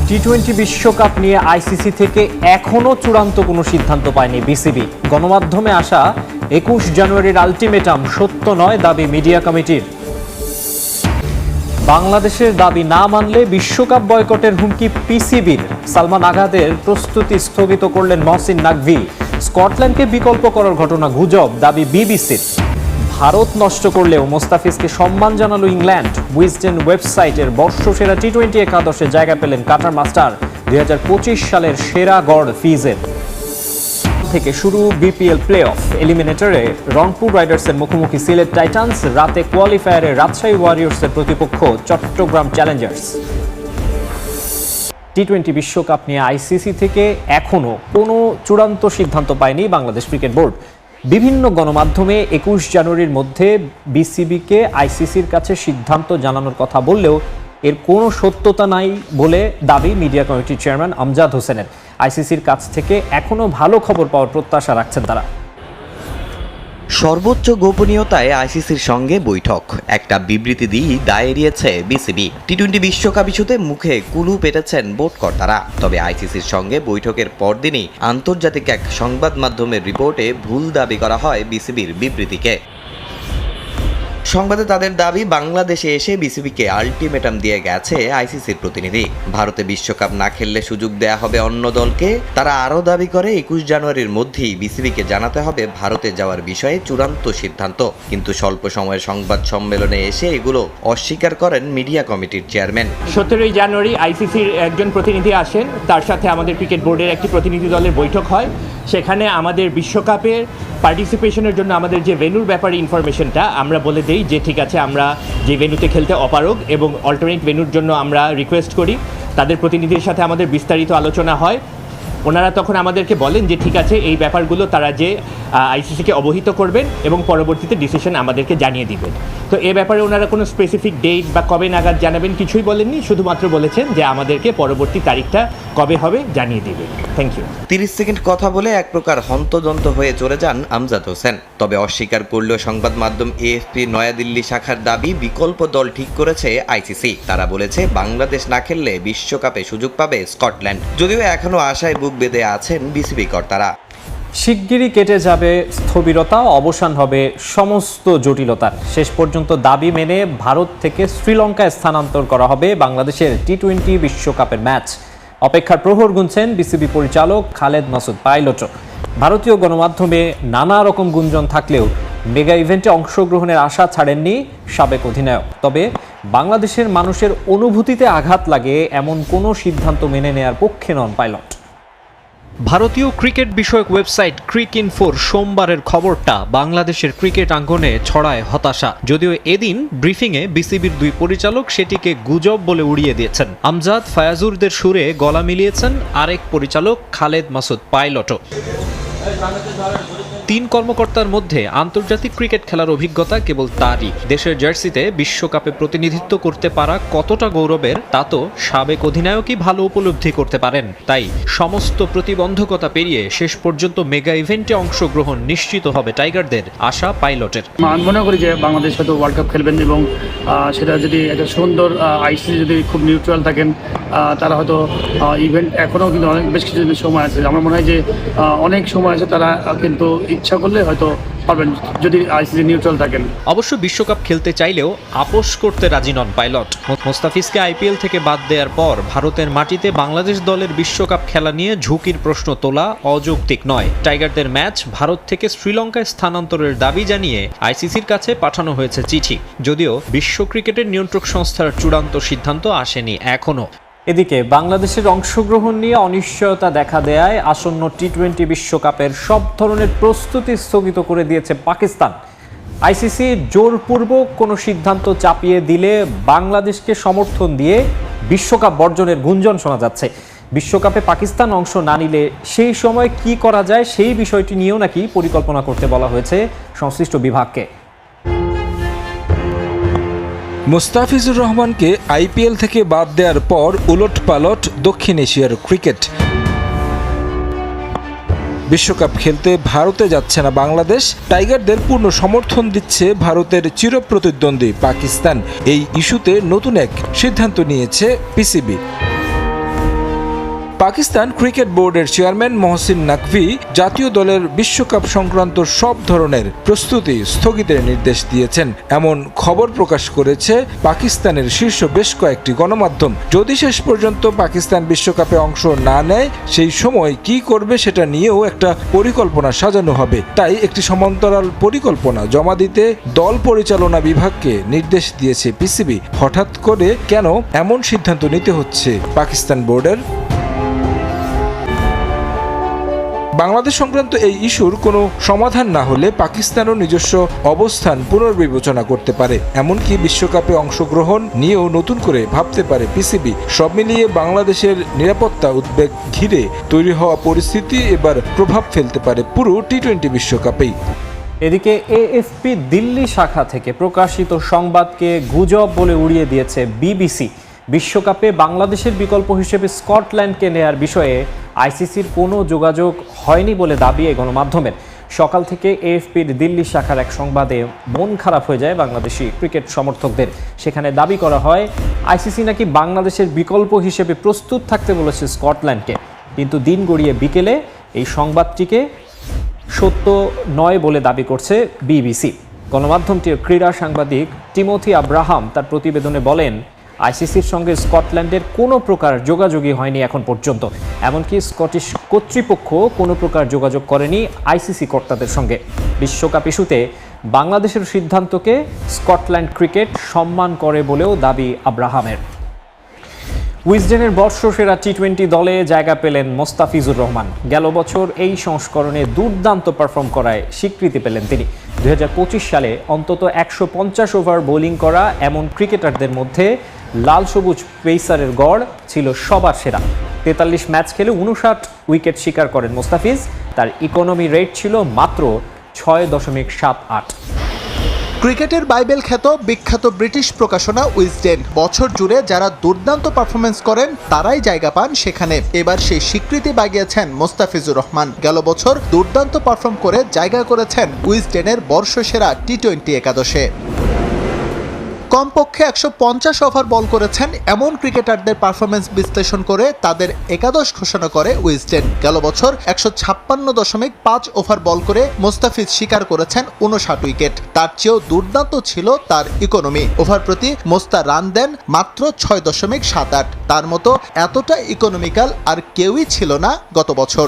টি-20 বিশ্বকাপ নিয়ে আইসিসি থেকে এখনো চূড়ান্ত কোনো সিদ্ধান্ত পায়নি বিসিবি। গণমাধ্যমে আসা 21 জানুয়ারির আলটিমেটাম সত্য নয় দাবি মিডিয়া কমিটির। বাংলাদেশের দাবি না মানলে বিশ্বকাপ বয়কটের হুমকি পিসিবির। সালমান আগাদের প্রস্তুতি স্থগিত করলেন মহসিন নাকভি। স্কটল্যান্ডকে বিকল্প করার ঘটনা গুজব দাবি বিবিসির। ভারত নষ্ট করলেও মোস্তাফিজকে সম্মান জানালো ইংল্যান্ড। উইজডেন ওয়েবসাইটের বর্ষসেরা টি-20 একাদশে জায়গা পেলেন কাটার মাস্টার। 2025 সালের সেরা গড় ফিজের। থেকে শুরু বিপিএল প্লে অফ। এলিমিনেটরে রংপুর রাইডার্সের মুখোমুখি সিলেট টাইটান্স। রাতে কোয়ালিফায়ারে রাজশাহী ওয়ারিয়র্সের প্রতিপক্ষ চট্টগ্রাম চ্যালেঞ্জার্স। টি-20 বিশ্বকাপ নিয়ে আইসিসি থেকে এখনো কোনো চূড়ান্ত সিদ্ধান্ত পায়নি বাংলাদেশ ক্রিকেট বোর্ড। বিভিন্ন গণমাধ্যমে 21 জানুয়ারির মধ্যে বিসিবিকে আইসিসির কাছে সিদ্ধান্ত জানানোর কথা বললেও এর কোনো সত্যতা নাই বলে দাবি মিডিয়া কমিটির চেয়ারম্যান আমজাদ হোসেনের। আইসিসির কাছ থেকে এখনো ভালো খবর পাওয়ার প্রত্যাশা রাখছেন তারা। সর্বোচ্চ গোপনীয়তায় আইসিসির সঙ্গে বৈঠক, একটা বিবৃতি দিয়েই দায় এড়িয়েছে বিসিবি। টি-20 বিশ্বকাপ ইস্যুতে মুখে কুলু পেটেছেন বোর্ড কর্তারা। তবে আইসিসির সঙ্গে বৈঠকের পরদিনই আন্তর্জাতিক এক সংবাদ মাধ্যমের রিপোর্টে ভুল দাবি করা হয় বিসিবির বিবৃতিকে। সংবাদে তাদের দাবি, বাংলাদেশে এসে বিসিবিকে আলটিমেটাম দিয়ে গেছে আইসিসির প্রতিনিধি। ভারতে বিশ্বকাপ না খেললে সুযোগ দেয়া হবে অন্য দলকে। তারা আরও দাবি করে 21 জানুয়ারির মধ্যেই বিসিবিকে জানাতে হবে ভারতে যাওয়ার বিষয়ে চূড়ান্ত সিদ্ধান্ত। কিন্তু স্বল্প সময়ের সংবাদ সম্মেলনে এসে এগুলো অস্বীকার করেন মিডিয়া কমিটির চেয়ারম্যান। 17 জানুয়ারি আইসিসির একজন প্রতিনিধি আসেন, তার সাথে আমাদের ক্রিকেট বোর্ডের একটি প্রতিনিধি দলের বৈঠক হয়। সেখানে আমাদের বিশ্বকাপের পার্টিসিপেশনের জন্য আমাদের যে ভেন্যুর ব্যাপারে ইনফরমেশনটা আমরা বলে দেই যে ঠিক আছে, আমরা যে ভেন্যুতে খেলতে অপারগ এবং অল্টারনেট ভেন্যুর জন্য আমরা রিকোয়েস্ট করি। তাদের প্রতিনিধির সাথে আমাদের বিস্তারিত আলোচনা হয়। ওনারা তখন আমাদেরকে বলেন যে ঠিক আছে, এই ব্যাপারগুলো তারা যে আইসিসিকে অবহিত করবেন এবং পরবর্তীতে ডিসিশন আমাদেরকে জানিয়ে দিবেন। তো এ ব্যাপারে ওনারা কোনো স্পেসিফিক ডেট বা কবে নাগাদ জানাবেন কিছুই বলেননি, শুধুমাত্র বলেছেন যে আমাদেরকে পরবর্তী তারিখটা কবে হবে জানিয়ে দিবেন। Thank you. 30 সেকেন্ড কথা বলে এক প্রকার হন্তদন্ত হয়ে চলে যান আমজাদ হোসেন। তবে অস্বীকার করলেও সংবাদ মাধ্যম এএফপি নয়াদিল্লি শাখার দাবি, বিকল্প দল ঠিক করেছে আইসিসি। তারা বলেছে বাংলাদেশ না খেললে বিশ্বকাপে সুযোগ পাবে স্কটল্যান্ড। যদিও এখনো আশায় বুক বেঁধে আছেন বিসিবি কর্তারা। শিগগিরই কেটে যাবে স্থবিরতা, অবসান হবে সমস্ত জটিলতার। শেষ পর্যন্ত দাবি মেনে ভারত থেকে শ্রীলঙ্কায় স্থানান্তর করা হবে বাংলাদেশের টি-20 বিশ্বকাপের ম্যাচ। অপেক্ষার প্রহর গুনছেন বিসিবি পরিচালক খালেদ মাসুদ পাইলটও। ভারতীয় গণমাধ্যমে নানা রকম গুঞ্জন থাকলেও মেগা ইভেন্টে অংশগ্রহণের আশা ছাড়েননি সাবেক অধিনায়ক। তবে বাংলাদেশের মানুষের অনুভূতিতে আঘাত লাগে এমন কোনো সিদ্ধান্ত মেনে নেয়ার পক্ষে নন পাইলট। ভারতীয় ক্রিকেট বিষয়ক ওয়েবসাইট ক্রিকইনফোর সোমবারের খবরটা বাংলাদেশের ক্রিকেট আঙ্গনে ছড়ায় হতাশা। যদিও এদিন ব্রিফিংয়ে বিসিবির দুই পরিচালক সেটিকে গুজব বলে উড়িয়ে দিয়েছেন। আমজাদ ফায়াজুরদের সুরে গলা মিলিয়েছেন আরেক পরিচালক খালেদ মাসুদ পাইলটও। 3 কর্মকর্তার মধ্যে আন্তর্জাতিক ক্রিকেট খেলার অভিজ্ঞতা কেবল তারই। দেশের জার্সিতে বিশ্বকাপে প্রতিনিধিত্ব করতে পারা কতটা গৌরবের তা তো সাবেক অধিনায়কই ভালো উপলব্ধি করতে পারেন। তাই সমস্ত প্রতিবন্ধকতা পেরিয়ে শেষ পর্যন্ত মেগা ইভেন্টে অংশগ্রহণ নিশ্চিত হবে টাইগারদের, আশা পাইলটের। আমি মনে করি যে বাংলাদেশ হয়তো ওয়ার্ল্ড কাপ খেলবেন এবং সেটা যদি একটা সুন্দর আইসিসি যদি খুব নিউট্রাল থাকেন, তারা হয়তো ইভেন্ট এখনও কিন্তু অনেক বেশ কিছু সময় আছে। আমার মনে হয় যে অনেক সময় আছে, তারা কিন্তু ইচ্ছা করলে হয়তো পারবেন যদি আইসিসি নিউট্রাল থাকেন। অবশ্য বিশ্বকাপ খেলতে চাইলেও আপোষ করতে রাজি নন পাইলট। মোস্তাফিজকে আইপিএল থেকে বাদ দেওয়ার পর ভারতের মাটিতে বাংলাদেশ দলের বিশ্বকাপ খেলা নিয়ে ঝুঁকির প্রশ্ন তোলা অযৌক্তিক নয়। টাইগারদের ম্যাচ ভারত থেকে শ্রীলঙ্কায় স্থানান্তরের দাবি জানিয়ে আইসিসির কাছে পাঠানো হয়েছে চিঠি। যদিও বিশ্ব ক্রিকেটের নিয়ন্ত্রক সংস্থার চূড়ান্ত সিদ্ধান্ত আসেনি এখনো। এদিকে বাংলাদেশের অংশগ্রহণ নিয়ে অনিশ্চয়তা দেখা দেয়ায় আসন্ন টি-20 বিশ্বকাপের সব ধরনের প্রস্তুতি স্থগিত করে দিয়েছে পাকিস্তান। আইসিসি জোরপূর্বক কোনো সিদ্ধান্ত চাপিয়ে দিলে বাংলাদেশকে সমর্থন দিয়ে বিশ্বকাপ বর্জনের গুঞ্জন শোনা যাচ্ছে। বিশ্বকাপে পাকিস্তান অংশ না নিলে সেই সময় কি করা যায় সেই বিষয়টি নিয়েও নাকি পরিকল্পনা করতে বলা হয়েছে সংশ্লিষ্ট বিভাগকে। মুস্তাফিজুর রহমানকে আইপিএল থেকে বাদ দেওয়ার পর উলটপালট দক্ষিণ এশিয়ার ক্রিকেট। বিশ্বকাপ খেলতে ভারতে যাচ্ছে না বাংলাদেশ। টাইগারদের পূর্ণ সমর্থন দিচ্ছে ভারতের চিরপ্রতিদ্বন্দ্বী পাকিস্তান। এই ইস্যুতে নতুন এক সিদ্ধান্ত নিয়েছে পিসিবি। পাকিস্তান ক্রিকেট বোর্ডের চেয়ারম্যান মহসিন নাকভি জাতীয় দলের বিশ্বকাপ সংক্রান্ত সব ধরনের প্রস্তুতি স্থগিতের নির্দেশ দিয়েছেন, এমন খবর প্রকাশ করেছে পাকিস্তানের শীর্ষ বেশ কয়েকটি গণমাধ্যম। যদি শেষ পর্যন্ত পাকিস্তান বিশ্বকাপে অংশ না নেয়, সেই সময় কি করবে সেটা নিয়েও একটা পরিকল্পনা সাজানো হবে। তাই একটি সমান্তরাল পরিকল্পনা জমা দিতে দল পরিচালনা বিভাগকে নির্দেশ দিয়েছে পিসিবি। হঠাৎ করে কেন এমন সিদ্ধান্ত নিতে হচ্ছে পাকিস্তান বোর্ডের? বাংলাদেশ সংক্রান্ত এই ইস্যুর কোনো সমাধান না হলে পাকিস্তানও নিজস্ব অবস্থান পুনর্বিবেচনা করতে পারে, এমনকি বিশ্বকাপে অংশগ্রহণ নিয়েও নতুন করে ভাবতে পারে পিসিবি। সব মিলিয়ে বাংলাদেশের নিরাপত্তা উদ্বেগ ঘিরে তৈরি হওয়া পরিস্থিতি এবার প্রভাব ফেলতে পারে পুরো টি-20 বিশ্বকাপেই। এদিকে এএফপি দিল্লি শাখা থেকে প্রকাশিত সংবাদকে গুজব বলে উড়িয়ে দিয়েছে বিবিসি। বিশ্বকাপে বাংলাদেশের বিকল্প হিসেবে স্কটল্যান্ডকে নেয়ার বিষয়ে আইসিসির কোনো যোগাযোগ হয়নি বলে দাবি এই গণমাধ্যমের। সকাল থেকে এএফপির দিল্লি শাখার এক সংবাদে মন খারাপ হয়ে যায় বাংলাদেশি ক্রিকেট সমর্থকদের। সেখানে দাবি করা হয় আইসিসি নাকি বাংলাদেশের বিকল্প হিসেবে প্রস্তুত থাকতে বলেছে স্কটল্যান্ডকে, কিন্তু দিন গড়িয়ে বিকেলে এই সংবাদটিকে সত্য নয় বলে দাবি করছে বিবিসি। গণমাধ্যমটির ক্রীড়া সাংবাদিক টিমোথি আব্রাহাম তার প্রতিবেদনে বলেন, আইসিসির সঙ্গে স্কটল্যান্ডের কোনো প্রকার যোগাযোগই হয়নি এখন পর্যন্ত। এমনকি স্কটিশ কর্তৃপক্ষ কোনো প্রকার যোগাযোগ করেনি আইসিসি কর্তাদের সঙ্গে। বিশ্বকাপ ইস্যুতে বাংলাদেশের সিদ্ধান্তকে স্কটল্যান্ড ক্রিকেট সম্মান করে বলেও দাবি আব্রাহামের। উইজডেনের বর্ষসেরা টি-20 দলে জায়গা পেলেন মোস্তাফিজুর রহমান। গেল বছর এই সংস্করণে দুর্দান্ত পারফর্ম করায় স্বীকৃতি পেলেন তিনি। 2025 সালে অন্তত 150 ওভার বোলিং করা এমন ক্রিকেটারদের মধ্যে লাল সবুজ পেসারের গড় ছিল সবার সেরা। 43 ম্যাচ খেলে 59 উইকেট শিকার করেন মোস্তাফিজ। তার ইকোনমি রেট ছিল মাত্র 6.78। ক্রিকেটের বাইবেল খ্যাত বিখ্যাত ব্রিটিশ প্রকাশনা উইজডেন। বছর জুড়ে যারা দুর্দান্ত পারফরমেন্স করেন তারাই জায়গা পান সেখানে। এবার সেই স্বীকৃতি বাগিয়েছেন মোস্তাফিজুর রহমান। গেল বছর দুর্দান্ত পারফর্ম করে জায়গা করেছেন উইজডেনের বর্ষসেরা টি-20 একাদশে। কমপক্ষে 150 ওভার বল করেছেন এমন ক্রিকেটারদের পারফরমেন্স বিশ্লেষণ করে তাদের একাদশ ঘোষণা করে উইজডেন। গেল বছর 156.5 ওভার বল করে মোস্তাফিজ শিকার করেছেন 59 উইকেট। তার চেয়েও দুর্দান্ত ছিল তার ইকোনমি। ওভার প্রতি মোস্তা রান দেন মাত্র 6.78। তার মতো এতটা ইকোনমিক্যাল আর কেউই ছিল না গত বছর।